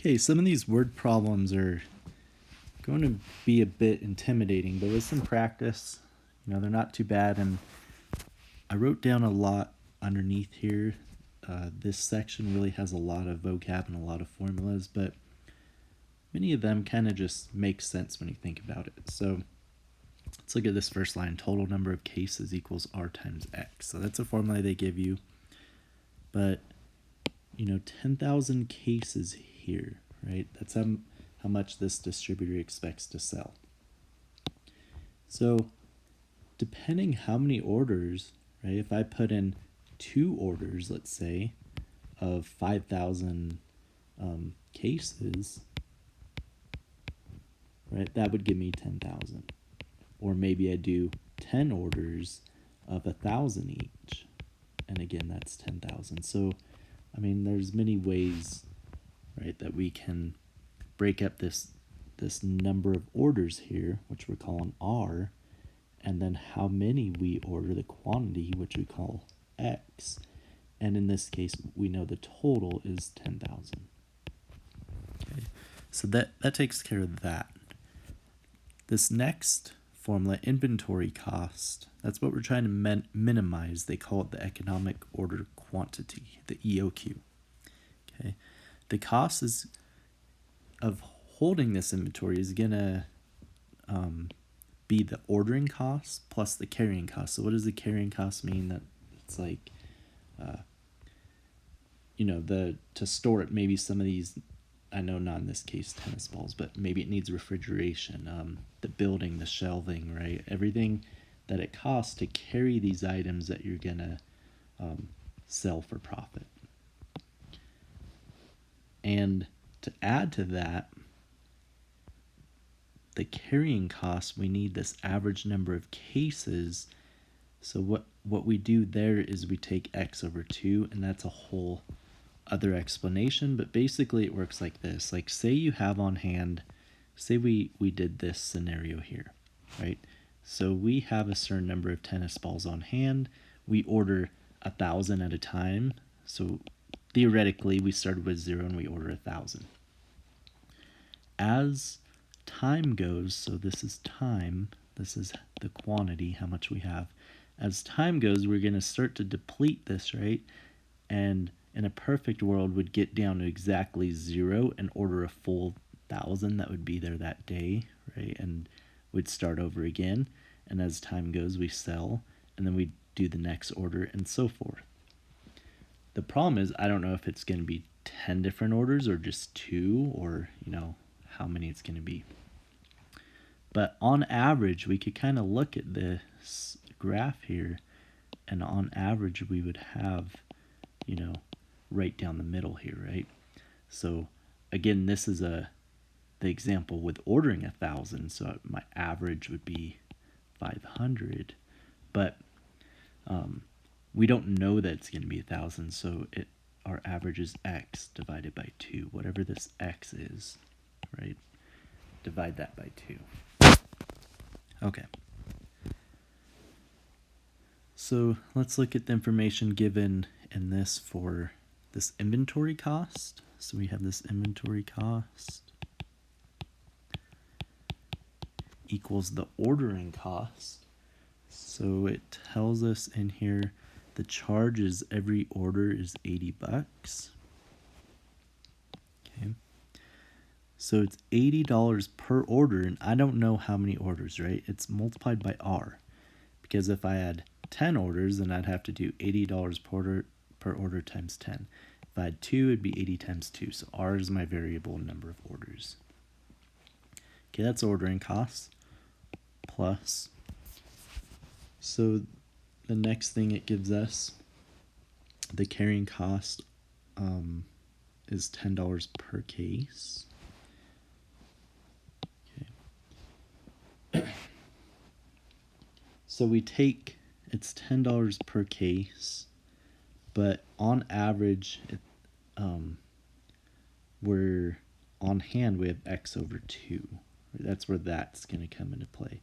Okay, some of these word problems are going to be a bit intimidating, but with some practice, they're not too bad. And I wrote down a lot underneath here. This section really has a lot of vocab and a lot of formulas, but many of them kind of just make sense when you think about it. So let's look at this first line. Total number of cases equals R times X. So that's a formula they give you. But, 10,000 cases here, right? That's how much this distributor expects to sell. So depending how many orders, right? If I put in 2 orders, let's say, of 5,000 cases, right? That would give me 10,000. Or maybe I do 10 orders of 1,000 each. And again, that's 10,000. So, there's many ways, right, that we can break up this number of orders here, which we're calling R, and then how many we order, the quantity, which we call X. And in this case, we know the total is 10,000. Okay, so that takes care of that. This next formula, inventory cost, that's what we're trying to minimize. They call it the economic order quantity, the EOQ. Okay, the cost of holding this inventory is gonna be the ordering cost plus the carrying cost. So what does the carrying cost mean? That it's like, to store it, maybe some of these, I know not in this case tennis balls, but maybe it needs refrigeration, the building, the shelving, right? Everything that it costs to carry these items that you're gonna sell for profit. And to add to that, the carrying cost, we need this average number of cases. So what we do there is we take X over 2, and that's a whole other explanation, but basically it works like this. Like, say you have on hand, say we did this scenario here, right? So we have a certain number of tennis balls on hand. We order 1,000 at a time. So theoretically, we started with 0 and we order 1,000. As time goes, so this is time, this is the quantity, how much we have. As time goes, we're going to start to deplete this, right? And in a perfect world, would get down to exactly 0 and order a full 1,000 that would be there that day, right? And we'd start over again. And as time goes, we sell, and then we do the next order, and so forth. The problem is, I don't know if it's going to be 10 different orders or just 2, or, how many it's going to be. But on average, we could kind of look at this graph here, and on average, we would have, right down the middle here, right? So again, this is the example with ordering 1,000, so my average would be 500, but we don't know that it's going to be 1,000, so our average is X divided by 2, whatever this X is, right? Divide that by 2. Okay. So let's look at the information given in this for this inventory cost. So we have this inventory cost equals the ordering cost. So it tells us in here the charges every order is $80. Okay. So it's $80 per order, and I don't know how many orders, right? It's multiplied by R. Because if I had 10 orders, then I'd have to do $80 per order times 10. If I had 2, it'd be 80 times 2. So R is my variable number of orders. Okay, that's ordering costs plus. So the next thing it gives us, the carrying cost is $10 per case. Okay. So we take, it's $10 per case, but on average, we're on hand, we have X over 2. That's where that's going to come into play.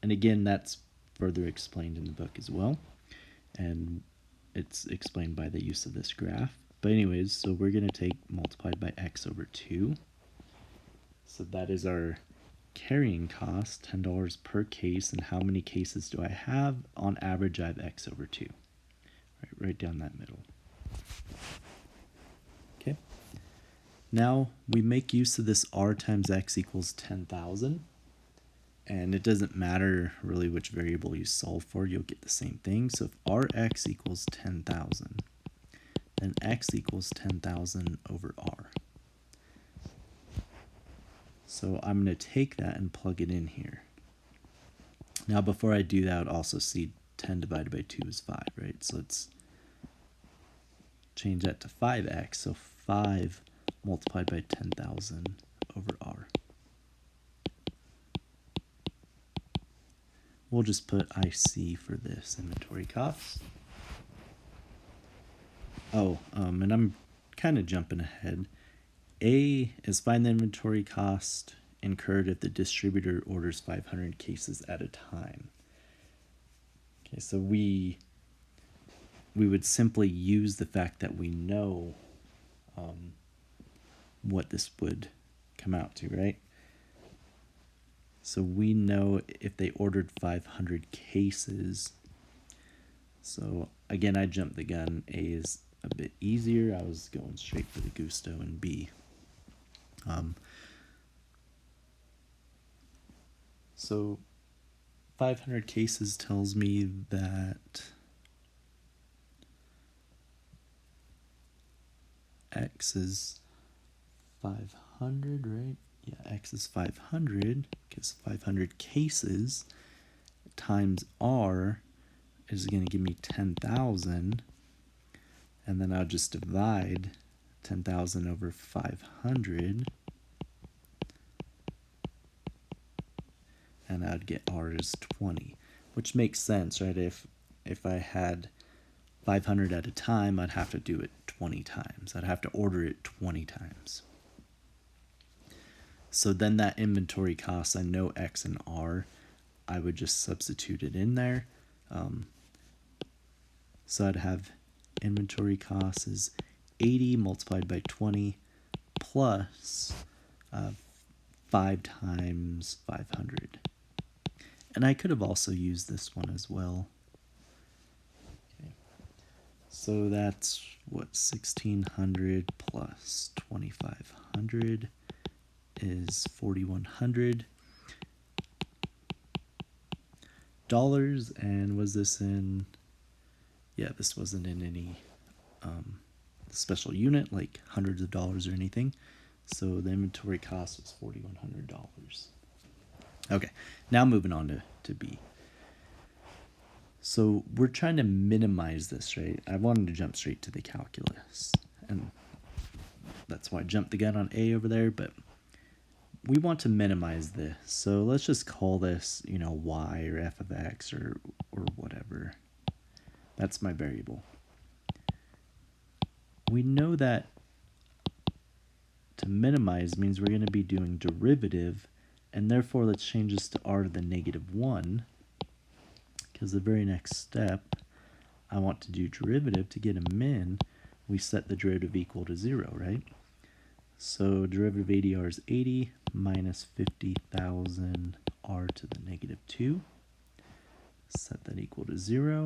And again, that's further explained in the book as well. And it's explained by the use of this graph. But anyways, so we're going to take multiplied by x over 2. So that is our carrying cost, $10 per case. And how many cases do I have? On average, I have x over 2. Right down that middle. Okay. Now we make use of this r times x equals 10,000. And it doesn't matter really which variable you solve for, you'll get the same thing. So if rx equals 10,000, then x equals 10,000 over r. So I'm going to take that and plug it in here. Now before I do that, I would also see 10 divided by 2 is 5, right? So let's change that to 5x. So 5 multiplied by 10,000 over r. We'll just put IC for this inventory cost. Oh, and I'm kind of jumping ahead. A is find the inventory cost incurred if the distributor orders 500 cases at a time. Okay, so we would simply use the fact that we know what this would come out to, right? So we know if they ordered 500 cases. So again, I jumped the gun. A is a bit easier. I was going straight for the gusto in B. So 500 cases tells me that x is 500, right? Yeah, x is 500 because 500 cases times r is going to give me 10,000. And then I'll just divide 10,000 over 500. And I'd get r is 20, which makes sense, right? If I had 500 at a time, I'd have to do it 20 times. I'd have to order it 20 times. So then that inventory cost, I know x and r, I would just substitute it in there. So I'd have inventory cost is 80 multiplied by 20 plus 5 times 500. And I could have also used this one as well. Okay. So that's what, 1600 plus 2500 is $4,100. And was this in, yeah, this wasn't in any special unit like hundreds of dollars or anything. So the inventory cost was $4,100. Okay, now moving on to B. So we're trying to minimize this, right? I wanted to jump straight to the calculus, and that's why I jumped the gun on A over there, but we want to minimize this. So let's just call this, y or f of x or whatever. That's my variable. We know that to minimize means we're going to be doing derivative, and therefore let's change this to r to the -1, because the very next step, I want to do derivative. To get a min, we set the derivative equal to 0, right? So derivative of 80r is 80 minus 50,000 r to the -2. Set that equal to 0.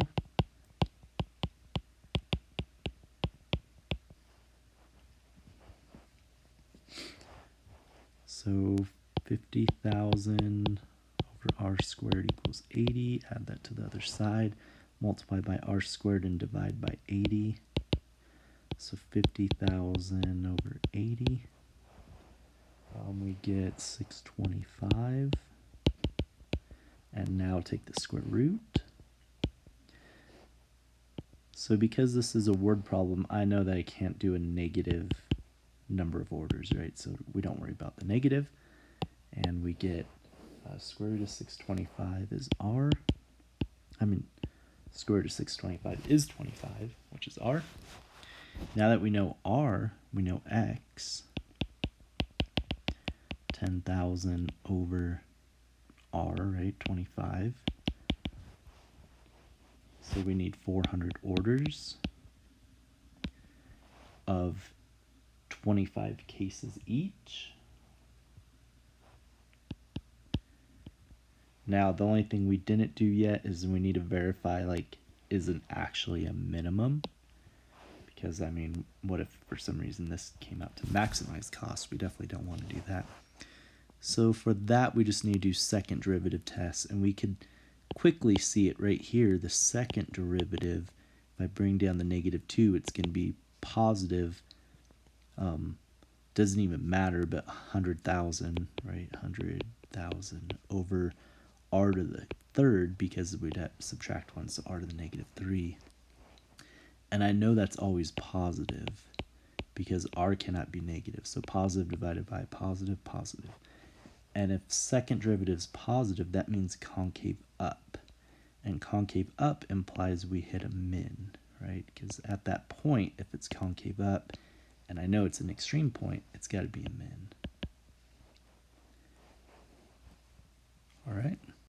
So 50,000 over r squared equals 80. Add that to the other side. Multiply by r squared and divide by 80. So 50,000 over 80. We get 625. And now take the square root. So because this is a word problem, I know that I can't do a negative number of orders, right? So we don't worry about the negative. And we get square root of 625 is r. Square root of 625 is 25, which is r. Now that we know r, we know x. 10,000 over r, right? 25. So we need 400 orders. of 25 cases each. Now, the only thing we didn't do yet is we need to verify, like, isn't actually a minimum. Because, I mean, what if for some reason this came out to maximize cost? We definitely don't want to do that. So for that, we just need to do second derivative tests, and we could quickly see it right here. The second derivative, if I bring down the -2, it's going to be positive. Doesn't even matter, but 100,000, right? 100,000 over r to the third, because we'd have to subtract 1, so r to the -3. And I know that's always positive because r cannot be negative. So positive divided by positive, positive. And if second derivative is positive, that means concave up. And concave up implies we hit a min, right? Because at that point, if it's concave up, and I know it's an extreme point, it's got to be a min.